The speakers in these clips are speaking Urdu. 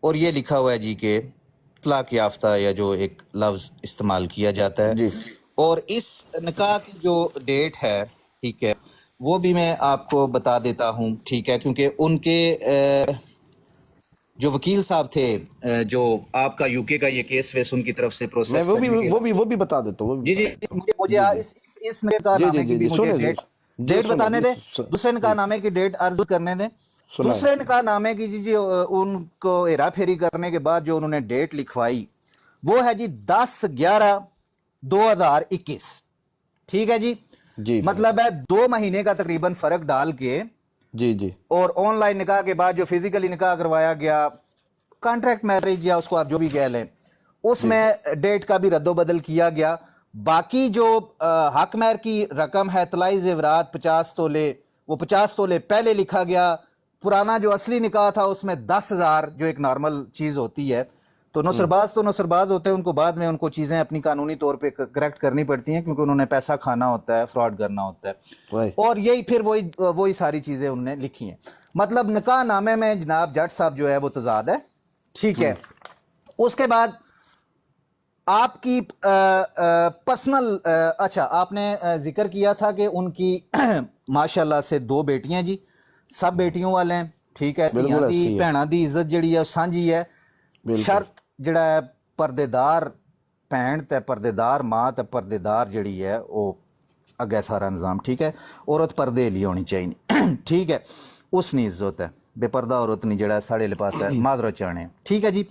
اور یہ لکھا ہوا ہے جی کہ طلاق یافتہ یا جو ایک لفظ استعمال کیا جاتا ہے. جی اور اس نکاح کی جو ڈیٹ ہے ٹھیک ہے وہ بھی میں آپ کو بتا دیتا ہوں ٹھیک ہے، کیونکہ ان کے جو وکیل صاحب تھے جو آپ کا یو کے کا یہ کیس ویس ان کی طرف سے میں پروسیس کرنے کے وہ بھی بتا دیتا ہوں، وہ بھی جی بتا جی دیتا ہوں. مجھے جی جی اس نکاح جی جی نامے کی جی بھی جی مجھے سنے جی جی ڈیٹ سنے بتانے جی دیں، دوسرے نکاح نامے کی ڈیٹ عرض کرنے دیں. سنائیں. دوسرے نکاح نامے کی جی ان کو ہیرا پھیری کرنے کے بعد جو انہوں نے ڈیٹ لکھوائی وہ ہے جی 10/11/2021. ٹھیک ہے جی، جی بھائی مطلب ہے 2 مہینے کا تقریباً فرق ڈال کے. جی جی اور آن لائن نکاح کے بعد جو فزیکلی نکاح کروایا گیا، کانٹریکٹ میرج یا اس کو آپ جو بھی کہہ لیں، اس جی میں ڈیٹ کا بھی رد و بدل کیا گیا. باقی جو حق مہر کی رقم ہے طلائی زیورات 50 تولے، وہ 50 تولے پہلے لکھا گیا. پرانا جو اصلی نکاح تھا اس میں 10,000 جو ایک نارمل چیز ہوتی ہے. تو نصرباز ہوتے ہیں، ان کو بعد میں ان کو چیزیں اپنی قانونی طور پہ کریکٹ کرنی پڑتی ہیں کیونکہ انہوں نے پیسہ کھانا ہوتا ہے، فراڈ کرنا ہوتا ہے. بھائی اور یہی پھر وہی ساری چیزیں انہوں نے لکھی ہیں. مطلب نکاح نامے میں جناب جٹ صاحب جو ہے وہ تضاد ہے. ٹھیک ہے، اس کے بعد آپ کی پرسنل اچھا آپ نے ذکر کیا تھا کہ ان کی ماشاءاللہ سے 2 بیٹیاں جی، سب بیٹیوں والے ہیں. ٹھیک ہے، دھیاں بالکل دی ایسے ہی ہے، بھیناں دی عزت جڑی ہے سانجھی ہے. بالکل شرط جڑا ہے پردے دار بھین تے پردے دار ماں تے پردے دار جڑی ہے وہ اگے سارا نظام. ٹھیک ہے، عورت پردے لی ہونی چاہیے. ٹھیک ہے، اس نہیں عزت ہے، بے پردہ عورت نہیں جڑا ہے ساڑے لپاس ہے معذرت چاہنے. ٹھیک ہے جی،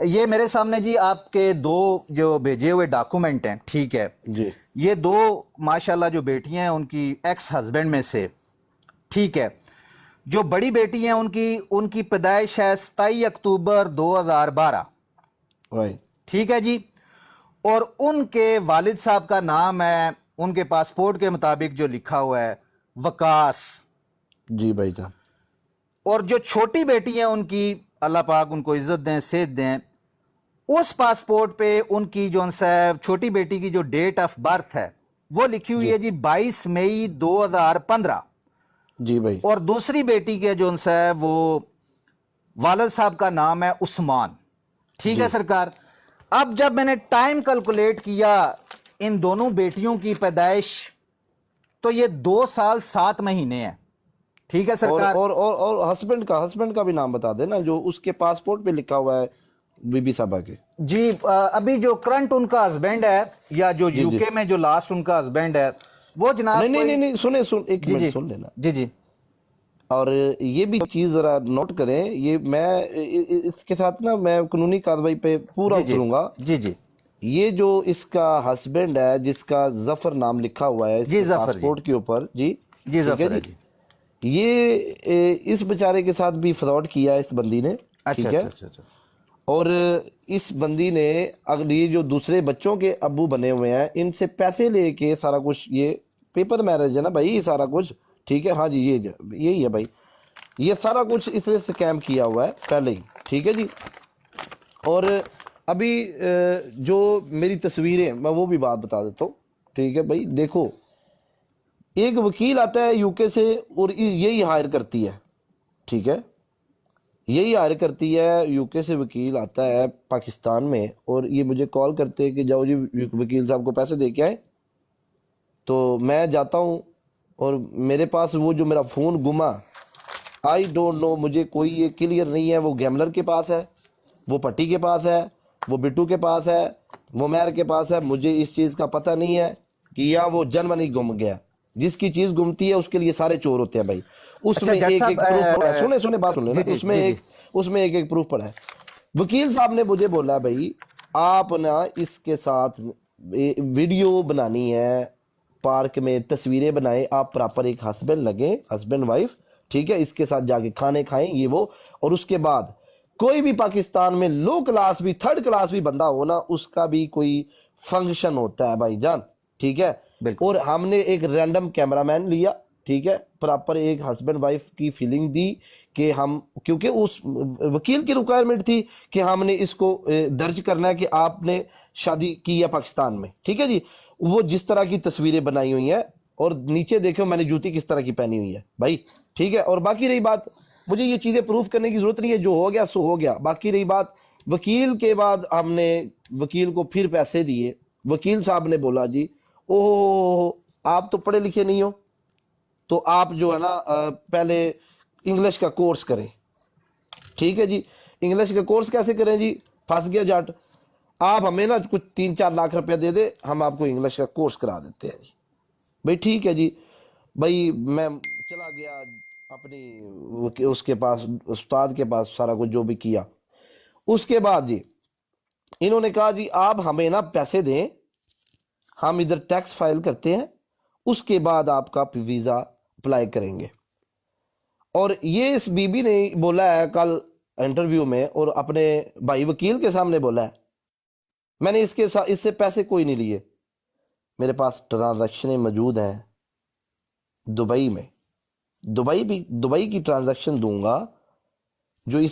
یہ میرے سامنے جی آپ کے 2 جو بھیجے ہوئے ڈاکومنٹ ہیں. ٹھیک ہے، جی یہ 2 ماشاءاللہ جو بیٹیاں ہیں ان کی ایکس ہسبینڈ میں سے. ٹھیک ہے، جو بڑی بیٹی ہیں ان کی پیدائش ہے 27 اکتوبر 2012. بھائی ٹھیک ہے جی، اور ان کے والد صاحب کا نام ہے ان کے پاسپورٹ کے مطابق جو لکھا ہوا ہے وقاص. جی بھائی جان. اور جو چھوٹی بیٹی ہیں ان کی اللہ پاک ان کو عزت دیں صحت دیں، اس پاسپورٹ پہ ان کی جو چھوٹی بیٹی کی جو ڈیٹ آف برتھ ہے وہ لکھی ہوئی جی ہے جی 22 مئی 2015. جی بھائی اور دوسری بیٹی کے جو ہے وہ والد صاحب کا نام ہے عثمان. ٹھیک ہے جی سرکار، اب جب میں نے ٹائم کیلکولیٹ کیا ان دونوں بیٹیوں کی پیدائش تو یہ 2 سال 7 مہینے ہیں. ٹھیک ہے اور سرکار. اور اور اور ہسبینڈ کا بھی نام بتا دینا جو اس کے پاسپورٹ پہ لکھا ہوا ہے بی بی صاحبہ کے. جی ابھی جو کرنٹ ان کا ہسبینڈ ہے یا جو جی یو جی کے میں جو لاسٹ ان کا ہسبینڈ ہے وہ نہیں جناب نہیں کوئی. نہیں نہیں سن ایک جی منٹ جی سن لینا. جی جی اور یہ بھی چیز ذرا نوٹ کریں، یہ میں اس کے ساتھ نا میں قانونی کارروائی پہ پورا جی جی اتروں گا. جی جی یہ جو اس کا ہسبینڈ ہے جس کا ظفر نام لکھا ہوا ہے اس جی ظفر جی پاسپورٹ کے اوپر، جی جی ٹھیک ہے ظفر ہے جی، جی. یہ اس بیچارے کے ساتھ بھی فراڈ کیا ہے اس بندی نے. اچھا ٹھیک ہے، اچھا اچھا اچھا. اور اس بندی نے اگر یہ جو دوسرے بچوں کے ابو بنے ہوئے ہیں ان سے پیسے لے کے سارا کچھ، یہ پیپر میرج ہے نا بھائی سارا کچھ. ٹھیک ہے، ہاں جی یہی ہے بھائی، یہ سارا کچھ اس نے سکیم کیا ہوا ہے پہلے ہی. ٹھیک ہے جی، اور ابھی جو میری تصویریں میں وہ بھی بات بتا دیتا ہوں. ٹھیک ہے بھائی، دیکھو ایک وکیل آتا ہے یو کے سے اور یہی ہائر کرتی ہے. ٹھیک ہے، یہی ہائر کرتی ہے یو کے سے، وکیل آتا ہے پاکستان میں اور یہ مجھے کال کرتے ہیں کہ جاؤ جی وکیل صاحب کو پیسے دے کے آئے. تو میں جاتا ہوں اور میرے پاس وہ جو میرا فون گما، آئی ڈونٹ نو، مجھے کوئی یہ کلیئر نہیں ہے وہ گیملر کے پاس ہے، وہ پٹی کے پاس ہے، وہ بٹو کے پاس ہے، وہ میر کے پاس ہے. مجھے اس چیز کا پتہ نہیں ہے کہ یا وہ جنمنی گم گیا. جس کی چیز گمتی ہے اس کے لیے سارے چور ہوتے ہیں بھائی. اس اچھا میں جٹ ایک صاحب ایک پروف پڑا ہے، سنے بات سن لینا، جی جی اس میں جی جی ایک ایک پروف پڑا ہے. وکیل صاحب نے مجھے بولا بھائی آپ نا اس کے ساتھ ویڈیو بنانی ہے، پارک میں تصویریں بنائیں، آپ پراپر ایک ہسبینڈ لگیں، ہسبینڈ وائف. ٹھیک ہے، اس کے ساتھ جا کے کھانے کھائیں یہ وہ. اور اس کے بعد کوئی بھی پاکستان میں لو کلاس بھی 3rd کلاس بھی بندہ ہونا، اس کا بھی کوئی فنکشن ہوتا ہے بھائی جان. ٹھیک ہے، بالکل. اور ہم نے ایک رینڈم کیمرہ مین لیا. ٹھیک ہے، پراپر ایک ہسبینڈ وائف کی فیلنگ دی کہ ہم، کیونکہ اس وکیل کی ریکوائرمنٹ تھی کہ ہم نے اس کو درج کرنا ہے کہ آپ نے شادی کی ہے پاکستان میں. ٹھیک ہے جی، وہ جس طرح کی تصویریں بنائی ہوئی ہیں اور نیچے دیکھو میں نے جوتی کس طرح کی پہنی ہوئی ہے بھائی. ٹھیک ہے، اور باقی رہی بات مجھے یہ چیزیں پروف کرنے کی ضرورت نہیں ہے، جو ہو گیا سو ہو گیا۔ باقی رہی بات وکیل کے بعد، ہم نے وکیل کو پھر پیسے دیے، وکیل صاحب نے بولا جی اوہ آپ تو پڑھے لکھے نہیں ہو، تو آپ جو ہے نا پہلے انگلش کا کورس کریں۔ ٹھیک ہے جی، انگلش کا کورس کیسے کریں جی؟ پھنس گیا جٹ، آپ ہمیں نا کچھ 3-4 لاکھ روپے دے دے، ہم آپ کو انگلش کا کورس کرا دیتے ہیں جی۔ بھائی ٹھیک ہے جی، بھائی میں چلا گیا اپنی اس کے پاس، استاد کے پاس، سارا کچھ جو بھی کیا۔ اس کے بعد جی انہوں نے کہا جی آپ ہمیں نا پیسے دیں، ہم ادھر ٹیکس فائل کرتے ہیں، اس کے بعد آپ کا ویزا اپلائی کریں گے۔ اور یہ اس بی بی نے بولا ہے کل انٹرویو میں، اور اپنے بھائی وکیل کے سامنے بولا ہے، میں نے اس سے پیسے کوئی نہیں لیے، میرے پاس ٹرانزیکشنیں موجود ہیں دبئی میں، دبئی کی ٹرانزیکشن دوں گا جو اس